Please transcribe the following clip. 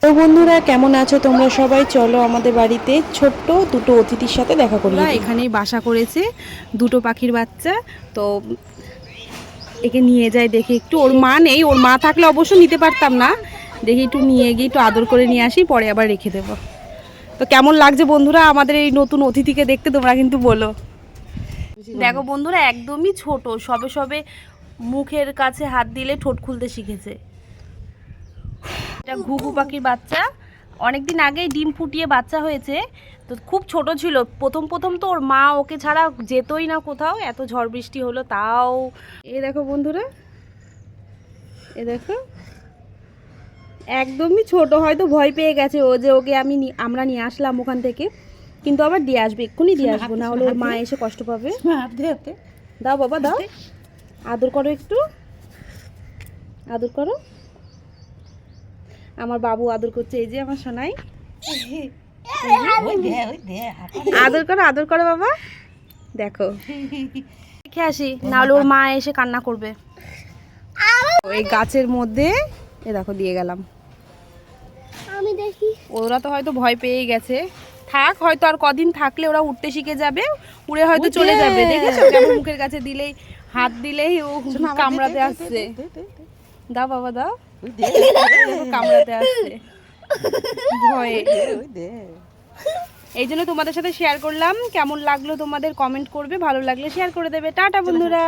তো বন্ধুরা কেমন আছো তোমরা সবাই? চলো আমাদের বাড়িতে ছোট্ট দুটো অতিথির সাথে দেখা করি। এখানেই বাসা করেছে দুটো পাখির বাচ্চা। তো একে নিয়ে যাই দেখে একটু, ওর মা নেই, ওর মা থাকলে অবশ্য নিতে পারতাম না, দেখি একটু নিয়ে গিয়ে একটু আদর করে নিয়ে আসি, পরে আবার রেখে দেব। তো কেমন লাগছে বন্ধুরা আমাদের এই নতুন অতিথিকে দেখতে, তোমরা কিন্তু বলো। দেখো বন্ধুরা একদমই ছোট, সবে সবে মুখের কাছে হাত দিলে ঠোঁট খুলতে শিখেছে। এটা ঘুঘু পাখির বাচ্চা, অনেকদিন আগেই ডিম ফুটিয়ে বাচ্চা হয়েছে। তো খুব ছোট ছিল, প্রথম প্রথম তো ওর মা ওকে ছাড়া যেতই না কোথাও, এত ঝড় বৃষ্টি হলো তাও। এ দেখো বন্ধুরা, এ দেখো একদমই ছোট, হয়তো ভয় পেয়ে গেছে ও যে ওকে আমরা নিয়ে আসলাম ওখান থেকে, কিন্তু আবার দিয়ে আসবে, এক্ষুনি দিয়ে আসবো, না হলে ওর মা এসে কষ্ট পাবে। দাও বাবা দাও, আদর করো, একটু আদর করো। আমার বাবু আদর করছে, এই যে আমার সোনাই, আদর করো আদর করো বাবা। দেখো দেখে আসি, নাহলে ওর মা এসে কান্না করবে। এই গাছের মধ্যে এ দেখো দিয়ে গেলাম, আমি দেখি। ওরা তো হয়তো ভয় পেয়ে গেছে, থাক, হয়তো আর কদিন থাকলে ওরা উঠতে শিখে যাবে, উড়ে হয়তো চলে যাবে। দেখেছো কেমন মুখের কাছে দিলেই, হাত দিলেই ও কামড়াতে আসছে। দাও বাবা দাও, কামড়াতে আসছে ভয়ে। এই জন্য তোমাদের সাথে শেয়ার করলাম। কেমন লাগলো তোমাদের কমেন্ট করবে, ভালো লাগলে শেয়ার করে দেবে। টাটা বন্ধুরা।